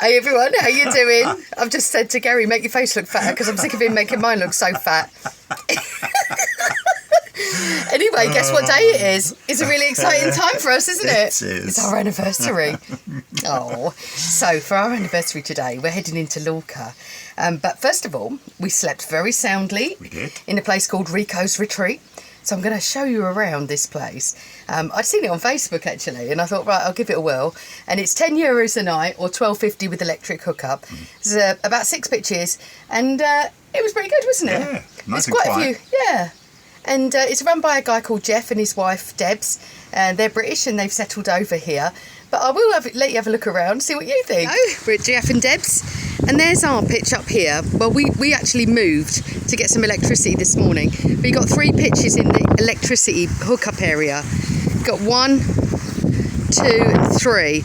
Hey everyone, how you doing? I've just said to Gary, make your face look fatter because I'm sick of him making mine look so fat. Anyway, guess what day it is? It's a really exciting time for us, isn't it? It is. It's our anniversary. Oh, so for our anniversary today, we're heading into Lorca. But first of all, we slept very soundly. We did. In a place called Rico's Retreat. So I'm going to show you around this place. I'd seen it on Facebook actually, and I thought, right, I'll give it a whirl. And it's €10 a night, or $12.50 with electric hookup. There's about 6 pitches, and it was pretty good, wasn't it? Yeah, nice There's and quite quiet. a few, yeah. And it's run by a guy called Jeff and his wife Debs. They're British and they've settled over here. But I will let you have a look around, see what you think. We're at Jeff and Debs, and there's our pitch up here. Well, we actually moved to get some electricity this morning. We got 3 pitches in the electricity hookup area. Got 1, 2 and 3.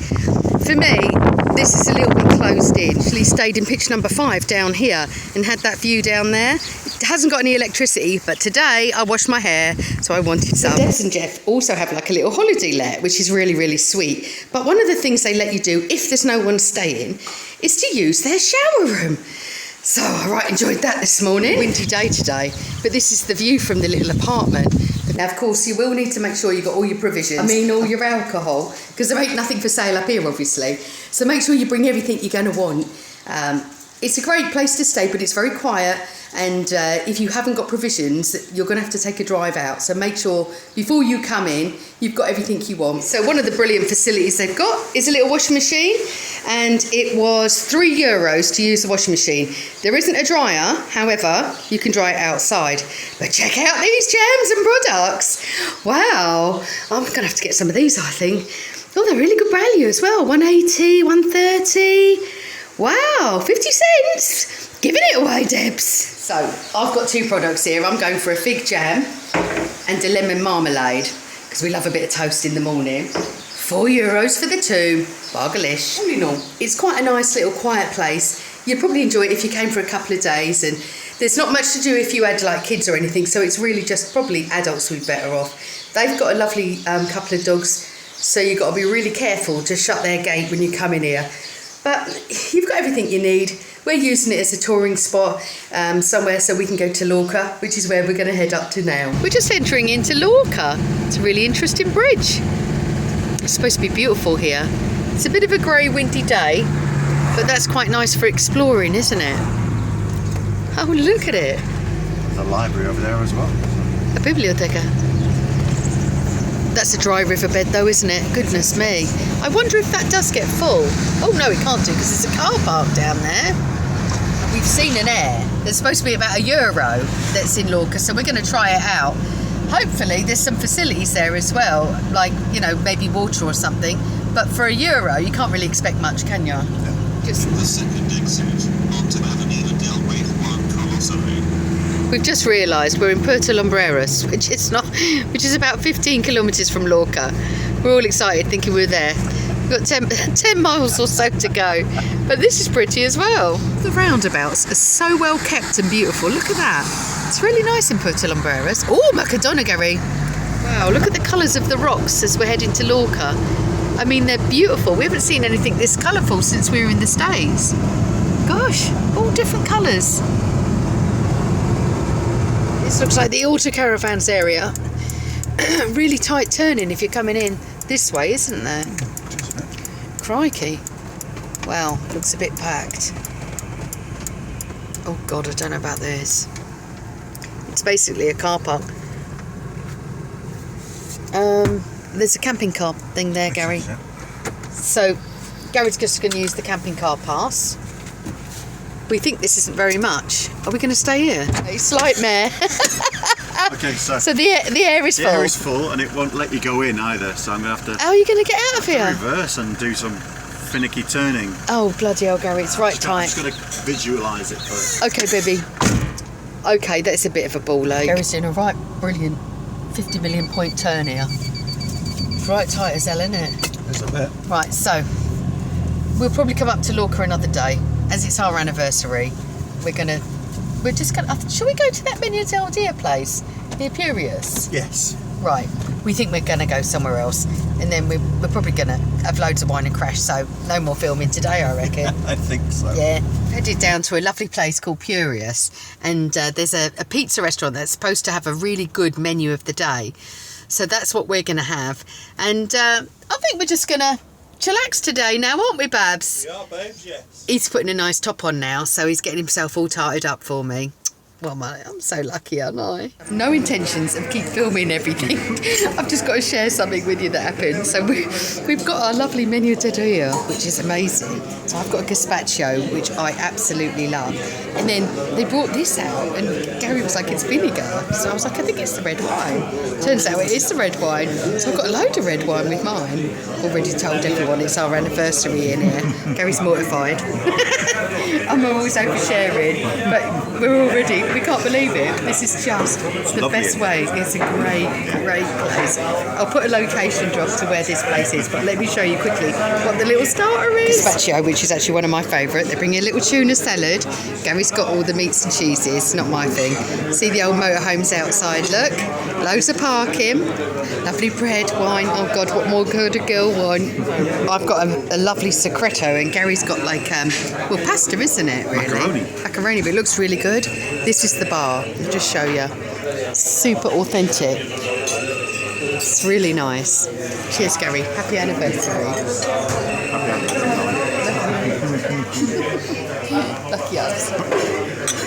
For me, this is a little bit closed in. Actually stayed in pitch number 5 down here and had that view down there. It hasn't got any electricity, but today I washed my hair, so I wanted some. Debs and Jeff also have like a little holiday let, which is really, really sweet. But one of the things they let you do if there's no one staying is to use their shower room. So I enjoyed that this morning. Windy day today, but this is the view from the little apartment. Now, of course, you will need to make sure you've got all your provisions. I mean, all your alcohol, because there ain't nothing for sale up here, obviously. So make sure you bring everything you're going to want. It's a great place to stay, but it's very quiet. And if you haven't got provisions, you're going to have to take a drive out. So make sure before you come in, you've got everything you want. So one of the brilliant facilities they've got is a little washing machine. And it was €3 to use the washing machine. There isn't a dryer, however, you can dry it outside. But check out these gems and products. Wow, I'm going to have to get some of these, I think. Oh, they're really good value as well. 180, 130. Wow, 50 cents. Giving it away, Debs. So I've got 2 products here. I'm going for a fig jam and a lemon marmalade because we love a bit of toast in the morning. €4 for the 2. Bargalish. All in all, it's quite a nice little quiet place. You'd probably enjoy it if you came for a couple of days, and there's not much to do if you had like kids or anything, so it's really just probably adults who'd be better off. They've got a lovely couple of dogs, so you've got to be really careful to shut their gate when you come in here. But you've got everything you need. We're using it as a touring spot somewhere so we can go to Lorca, which is where we're going to head up to now. We're just entering into Lorca. It's a really interesting bridge. It's supposed to be beautiful here. It's a bit of a grey, windy day, but that's quite nice for exploring, isn't it? Oh, look at it. The library over there as well. A biblioteca. That's a dry riverbed though, isn't it? Goodness me. I wonder if that does get full. Oh no, it can't do because there's a car park down there. We've seen an air. There's supposed to be about €1 that's in Lorca, so we're going to try it out. Hopefully there's some facilities there as well, like, you know, maybe water or something. But for €1, you can't really expect much, can you? Yeah. Just the second exit onto Avenida del Rey Juan Carlos. We've just realised we're in Palomares, which is about 15 kilometres from Lorca. We're all excited thinking we're there. We've got 10 miles or so to go, but this is pretty as well. The roundabouts are so well kept and beautiful. Look at that. It's really nice in Palomares. Oh, Macadona, Gary. Wow, look at the colours of the rocks as we're heading to Lorca. I mean, they're beautiful. We haven't seen anything this colourful since we were in the States. Gosh, all different colours. This looks like the auto caravans area. Really tight turning if you're coming in this way, isn't there? Crikey. Wow, looks a bit packed. Oh God, I don't know about this. It's basically a car park. There's a camping car thing there, Gary. So Gary's just going to use the camping car pass. We think this isn't very much. Are we going to stay here? A slight mare. Okay, So the air is full. The air is full and it won't let you go in either, so I'm going to have to... How are you going to get out of here? Reverse and do some finicky turning. Oh, bloody hell, Gary, it's right tight. I'm just going to visualise it first. Okay, baby. Okay, that's a bit of a ball ache. Gary's doing a right brilliant 50 million point turn here. It's right tight as hell, isn't it? It's a bit. Right, so we'll probably come up to Lorca another day. As it's our anniversary, we're just gonna. Shall we go to that Minions Del Dia place near Purius? Yes. right, we think we're going to go somewhere else, and then we're probably going to have loads of wine and crash, so no more filming today, I reckon. I think so. Yeah. Headed down to a lovely place called Purius, and there's a pizza restaurant that's supposed to have a really good menu of the day, so that's what we're going to have. And I think we're just going to chillax today now, aren't we, Babs? We are, babes, yes. He's putting a nice top on now, so he's getting himself all tarted up for me. Well, I'm so lucky, aren't I? I've no intentions of keep filming everything. I've just got to share something with you that happened. So we've got our lovely menu del dia, which is amazing. So I've got a gazpacho, which I absolutely love. And then they brought this out, and Gary was like, it's vinegar. So I was like, I think it's the red wine. Turns out it is the red wine. So I've got a load of red wine with mine. Already told everyone it's our anniversary in here. Gary's mortified. I'm always oversharing, but we can't believe it. This is just the best way. It's a great place. I'll put a location drop to where this place is, but let me show you quickly what the little starter is. Gazpacho, which is actually one of my favourite. They bring you a little tuna salad. Gary's got all the meats and cheeses, not my thing. See the old motorhomes outside, look. Loads of parking. Lovely bread, wine. Oh God, what more could a girl want? I've got a lovely secreto, and Gary's got like, pasta, isn't it, really? Macaroni, but it looks really good. This is the bar. I'll just show you. Super authentic. It's really nice. Cheers, Gary. Happy anniversary. Lucky us.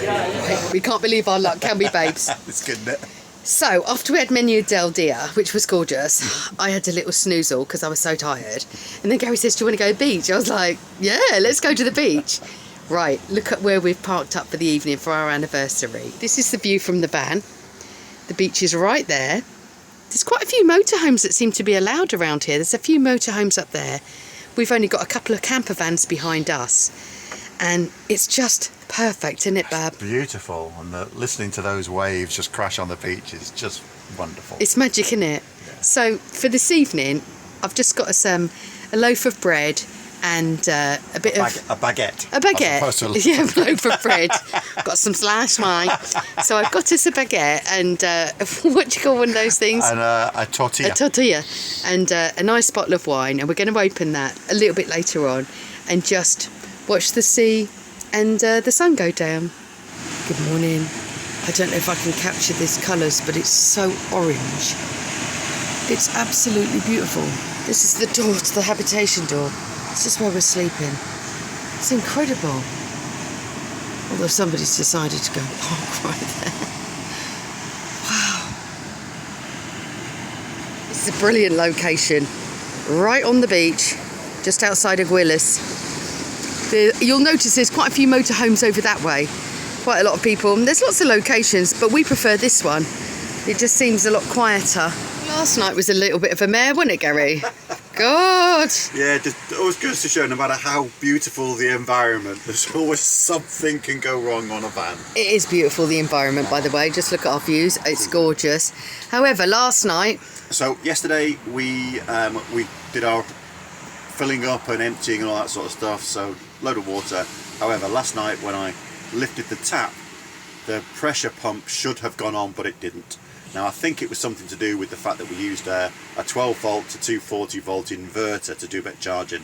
Right, we can't believe our luck, can we, babes? It's good, isn't it? So, after we had menu del dia, which was gorgeous, I had a little snoozle because I was so tired. And then Gary says, do you want to go to the beach? I was like, yeah, let's go to the beach. Right, look at where we've parked up for the evening for our anniversary. This is the view from the van. The beach is right there. There's quite a few motorhomes that seem to be allowed around here. There's a few motorhomes up there. We've only got a couple of camper vans behind us. And it's just perfect, isn't it, Bab? Beautiful, and listening to those waves just crash on the beach is just wonderful. It's magic, isn't it? Yeah. So for this evening, I've just got us a loaf of bread and a bit of... A baguette. A baguette. Yeah, a loaf of bread. Got some slash wine. So I've got us a baguette and what do you call one of those things? And a tortilla. A tortilla. And a nice bottle of wine. And we're going to open that a little bit later on and just watch the sea and the sun go down. Good morning. I don't know if I can capture these colours, but it's so orange. It's absolutely beautiful. This is the door to the habitation door. This is where we're sleeping. It's incredible. Although somebody's decided to go park right there. Wow. This is a brilliant location. Right on the beach, just outside Aguilas. You'll notice there's quite a few motorhomes over that way. Quite a lot of people. And there's lots of locations, but we prefer this one. It just seems a lot quieter. Last night was a little bit of a mare, wasn't it, Gary? God! Yeah, it always goes to show, no matter how beautiful the environment, there's always something can go wrong on a van. It is beautiful, the environment, by the way. Just look at our views. It's gorgeous. However, last night... So, yesterday we did our filling up and emptying and all that sort of stuff, so load of water. However, last night when I lifted the tap, the pressure pump should have gone on, but it didn't. Now I think it was something to do with the fact that we used a 12 volt to 240 volt inverter to do a bit of charging,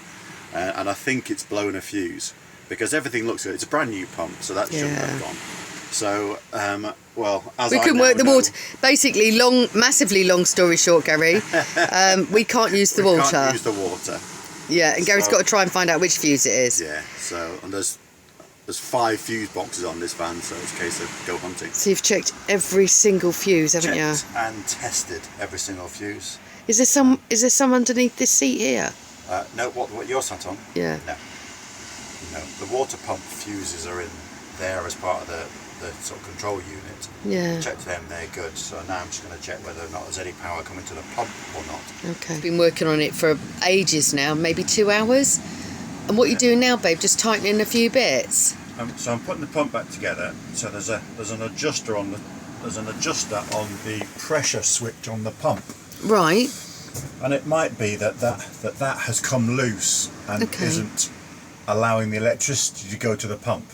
and I think it's blown a fuse because everything looks good. It's a brand new pump, so that shouldn't have gone. So, well, as we I couldn't now work the know, water. Basically, massively long story short, Gary, we can't use the water. Can't use the water. Yeah, and Gary's got to try and find out which fuse it is. Yeah, so, and there's 5 fuse boxes on this van, so it's a case of go hunting. So you've checked every single fuse, haven't you? And tested every single fuse. Is there some underneath this seat here? No, what you're sat on? Yeah. No, the water pump fuses are in there as part of the sort of control unit. Yeah. Checked them, they're good. So now I'm just going to check whether or not there's any power coming to the pump or not. Okay. Been working on it for ages now, maybe 2 hours. And what are you doing now, babe? Just tightening a few bits. So I'm putting the pump back together. So there's an adjuster on the pressure switch on the pump. Right. And it might be that has come loose and isn't allowing the electricity to go to the pump.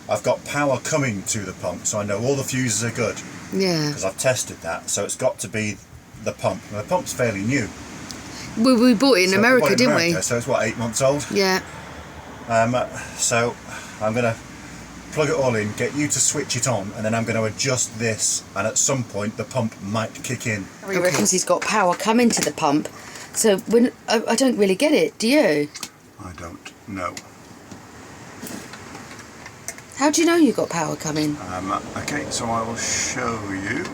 I've got power coming to the pump, so I know all the fuses are good. Yeah. Because I've tested that, so it's got to be the pump. The pump's fairly new. We bought it in America, didn't we? So it's what, 8 months old? Yeah. So I'm going to plug it all in, get you to switch it on, and then I'm going to adjust this, and at some point the pump might kick in. He reckons he's got power coming to the pump. So when I don't really get it, do you? I don't know. How do you know you got power coming? Okay, so I will show you.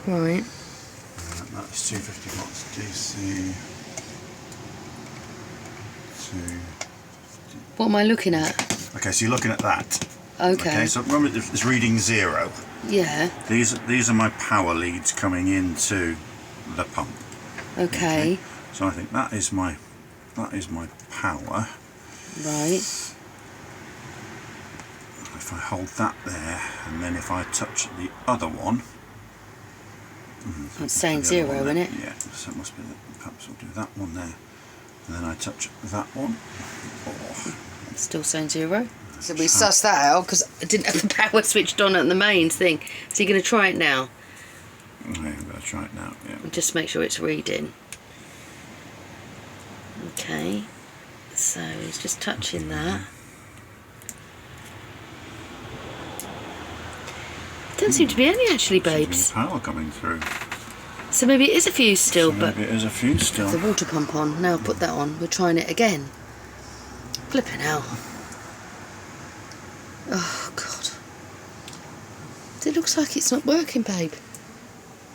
Right. That's 250 watts DC. What am I looking at? Okay, so you're looking at that. Okay. So remember, it's reading 0. Yeah. These are my power leads coming into the pump. Okay. So I think that is my power. Right. If I hold that there, and then if I touch the other one, It's saying 0, isn't it? Yeah. So it must be perhaps we'll do that one there, and then I touch that one. It's still saying 0. So we sussed that out because I didn't have the power switched on at the mains thing. So you're going to try it now? Yeah, I'm going to try it now. Yeah. Just make sure it's reading. Okay. So he's just touching that. Don't seem to be any actually, babes. Power coming through. So maybe it is a fuse still, So but maybe it is a fuse still. the water pump on. Now put that on. We're trying it again. Flipping hell. Oh God. It looks like it's not working, babe.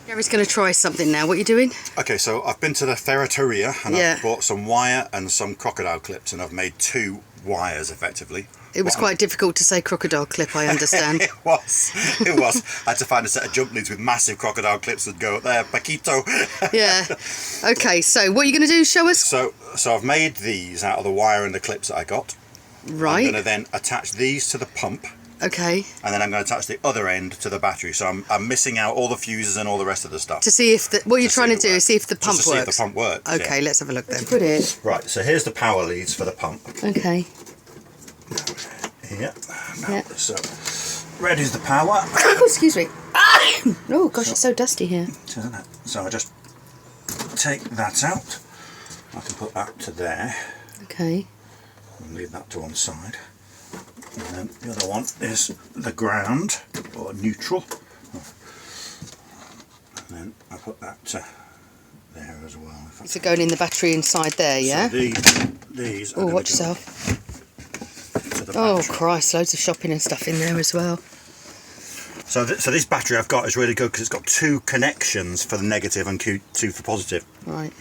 Gary's going to try something now. What are you doing? Okay, so I've been to the ferreteria and Yeah. I've bought some wire and some crocodile clips, and I've made 2 wires effectively. It was quite difficult to say crocodile clip, I understand. It was. I had to find a set of jump leads with massive crocodile clips and go there, Paquito. Yeah. Okay, so what are you going to do? Show us? So I've made these out of the wire and the clips that I got. Right. I'm going to then attach these to the pump. Okay. And then I'm going to attach the other end to the battery. So I'm missing out all the fuses and all the rest of the stuff. To see if what you're trying to do is see if the pump Just to works. see if the pump works. Okay, yeah. let's have a look then. Put it. Right, so here's the power leads for the pump. Okay. Here. Yeah. So red is the power. Oh, excuse me. Oh gosh, it's so dusty here. Isn't it? So I just take that out. I can put that to there. Okay. And leave that to one side. And then the other one is the ground, or neutral. And then I put that to there as well. So going in the battery inside there, yeah? So these are Oh, gonna watch go yourself. to the Oh battery. Christ, loads of shopping and stuff in there as well. So this battery I've got is really good because it's got 2 connections for the negative and 2 for positive. Right.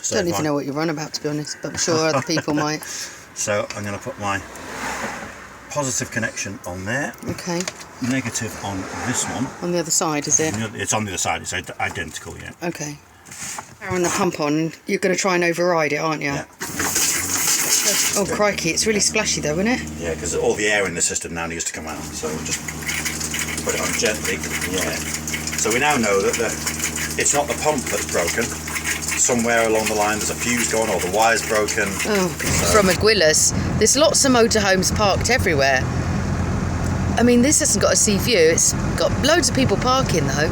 So Don't even know what you're on about, to be honest, but I'm sure other people might. So I'm going to put my positive connection on there, Okay. negative on this one. On the other side, is it? It's on the other side, it's identical, yeah. Okay. Powering the pump on, you're going to try and override it, aren't you? Yeah. Oh crikey, it's really splashy though, isn't it? Yeah, because all the air in the system now needs to come out, so we'll just put it on gently. Yeah. So we now know that it's not the pump that's broken. Somewhere along the line there's a fuse gone or the wire's broken. Oh, from Aguilas. There's lots of motorhomes parked everywhere. I mean, this hasn't got a sea view. It's got loads of people parking though.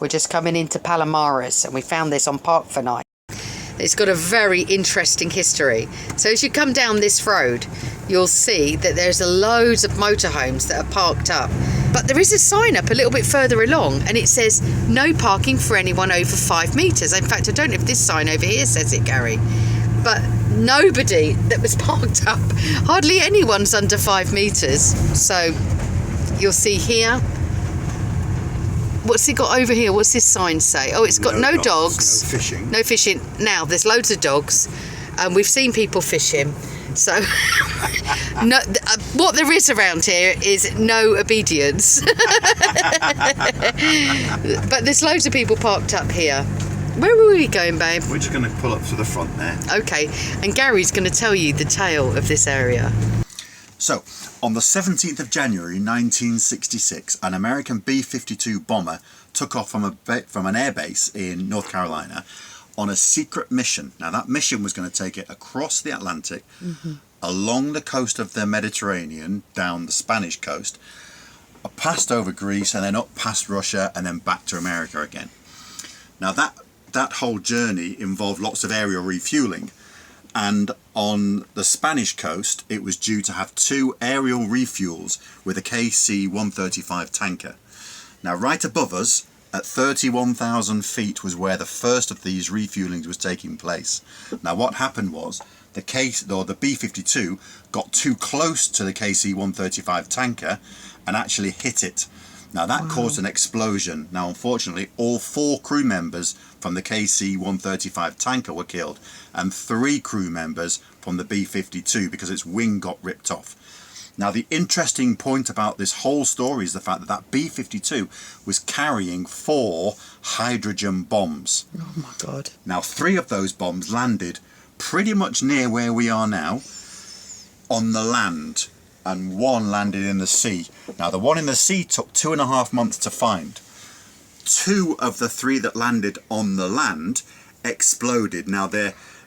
We're just coming into Palomares and we found this on Park for Night. It's got a very interesting history. So as you come down this road, you'll see that there's loads of motorhomes that are parked up. But there is a sign up a little bit further along and it says no parking for anyone over 5 metres. In fact, I don't know if this sign over here says it, Gary. But nobody that was parked up, hardly anyone's under 5 metres. So you'll see here. What's it got over here? What's this sign say? Oh, it's got no dogs. No fishing. No fishing. Now, there's loads of dogs. We've seen people fishing. So, no, what there is around here is no obedience. But there's loads of people parked up here. Where were we going, babe? We're just going to pull up to the front there. Okay, and Gary's going to tell you the tale of this area. So, on the 17th of January 1966, an American B-52 bomber took off from an airbase in North Carolina on a secret mission. Now, that mission was going to take it across the Atlantic, along the coast of the Mediterranean, down the Spanish coast, passed over Greece and then up past Russia and then back to America again. Now that whole journey involved lots of aerial refueling, and on the Spanish coast it was due to have 2 aerial refuels with a KC-135 tanker. Now right above us at 31,000 feet was where the first of these refuelings was taking place. Now what happened was the B-52 got too close to the KC-135 tanker and actually hit it. Now that caused an explosion. Now unfortunately all 4 crew members from the KC-135 tanker were killed and 3 crew members from the B-52 because its wing got ripped off. Now the interesting point about this whole story is the fact that that B-52 was carrying 4 hydrogen bombs. Oh my God. Now 3 of those bombs landed pretty much near where we are now on the land, and 1 landed in the sea. Now the one in the sea took 2.5 months to find. 2 of the 3 that landed on the land exploded. Now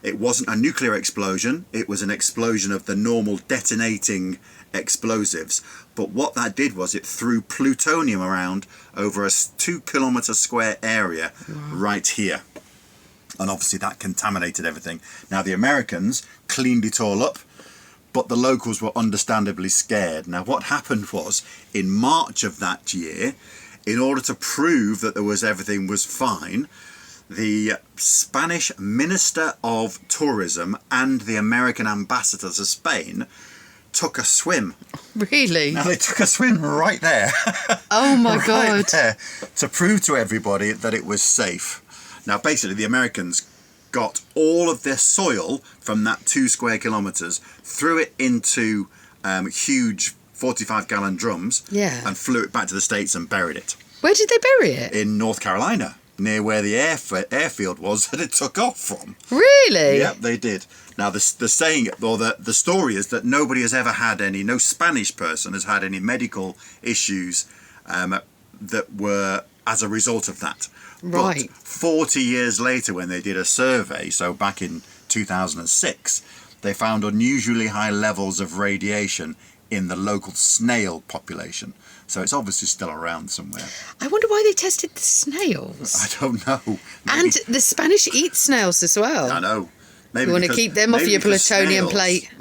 it wasn't a nuclear explosion, it was an explosion of the normal detonating explosives, but what that did was it threw plutonium around over a 2-kilometre square area right here, and obviously that contaminated everything. Now the Americans cleaned it all up, but the locals were understandably scared. Now what happened was, in March of that year, in order to prove that everything was fine, the Spanish Minister of Tourism and the American ambassador to Spain took a swim. Really? Now they took a swim right there. Oh my right God. there, to prove to everybody that it was safe. Now basically the Americans got all of their soil from that 2 square kilometres, threw it into huge 45-gallon drums, and flew it back to the States and buried it. Where did they bury it? In North Carolina, near where the airfield was that it took off from. Really? Yep, they did. Now the saying, or the story is that nobody has ever had no Spanish person has had any medical issues that were as a result of that. Right. But 40 years later, when they did a survey, so back in 2006, they found unusually high levels of radiation in the local snail population. So it's obviously still around somewhere. I wonder why they tested the snails. I don't know. Maybe, and the Spanish eat snails as well. I know. Maybe you want to keep them off your plutonium plate.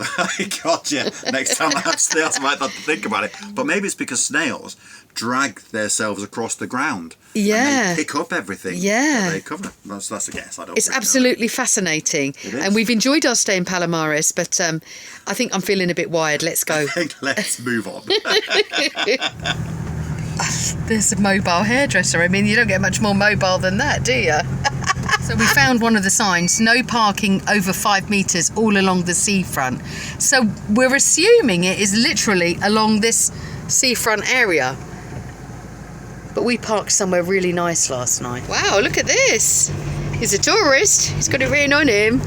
Gotcha. Next time I have snails, I might have to think about it. But maybe it's because snails drag themselves across the ground. Yeah. And they pick up everything. Yeah. That they cover. That's a guess. I don't. It's absolutely fascinating. It is. And we've enjoyed our stay in Palomares, but I think I'm feeling a bit wired. Let's go. Let's move on. There's a mobile hairdresser. I mean, you don't get much more mobile than that, do you? So we found one of the signs, no parking over 5 metres all along the seafront. So we're assuming it is literally along this seafront area. But we parked somewhere really nice last night. Wow, look at this. He's a tourist. He's got it written on him.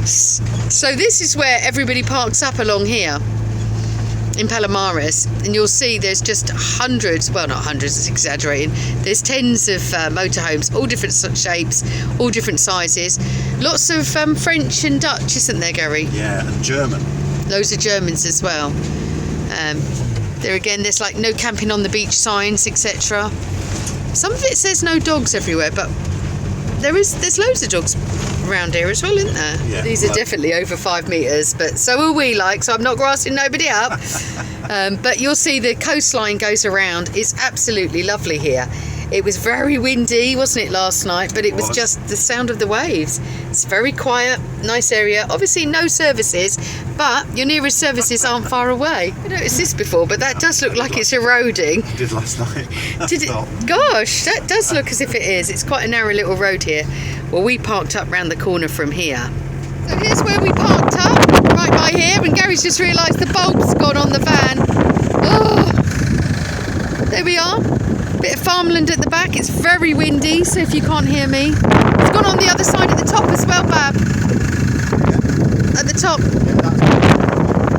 So this is where everybody parks up along here in Palomares, and you'll see there's just hundreds, well not hundreds, it's exaggerating, there's tens of motorhomes, all different shapes, all different sizes, lots of French and Dutch, isn't there, Gary? Yeah, and German. Loads of Germans as well. There again, there's like no camping on the beach signs, etc. Some of it says no dogs everywhere, but there's loads of dogs around here as well, isn't there? Yeah, these are definitely over 5 metres, but so are we, so I'm not grassing nobody up. But you'll see the coastline goes around. It's absolutely lovely here. It was very windy, wasn't it, last night? But it was just the sound of the waves. It's very quiet, nice area. Obviously no services, but your nearest services aren't far away. I noticed this before, but that does look like it's eroding. I did last night. Did it? Gosh, that does look as if it is. It's quite a narrow little road here. Well, we parked up round the corner from here. So here's where we parked up, right by here, and Gary's just realised the bulb's gone on the van. Oh, there we are. Bit of farmland at the back. It's very windy, so if you can't hear me. It's gone on the other side at the top as well, Bab. At the top.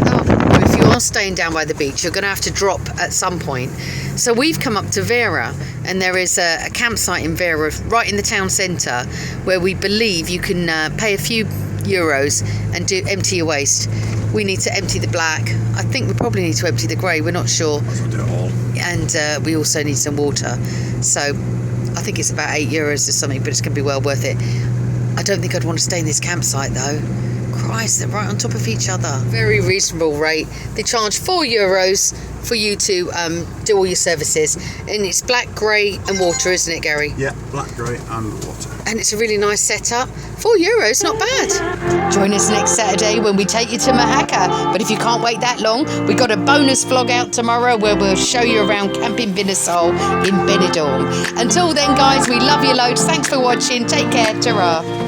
Oh, if you are staying down by the beach, you're going to have to drop at some point. So we've come up to Vera, and there is a campsite in Vera, right in the town centre, where we believe you can pay a few euros and empty your waste. We need to empty the black. I think we probably need to empty the grey. We're not sure. Might as well do it all. And we also need some water. So I think it's about €8 or something, but it's going to be well worth it. I don't think I'd want to stay in this campsite though. Christ, they're right on top of each other. Very reasonable rate. They charge €4 for you to do all your services. And it's black, grey and water, isn't it, Gary? Yeah, black, grey and water. And it's a really nice setup. €4, not bad. Join us next Saturday when we take you to Mahaka. But if you can't wait that long, we got a bonus vlog out tomorrow where we'll show you around Camping Binasol in Benidorm. Until then, guys, we love you loads. Thanks for watching. Take care. Ta-ra.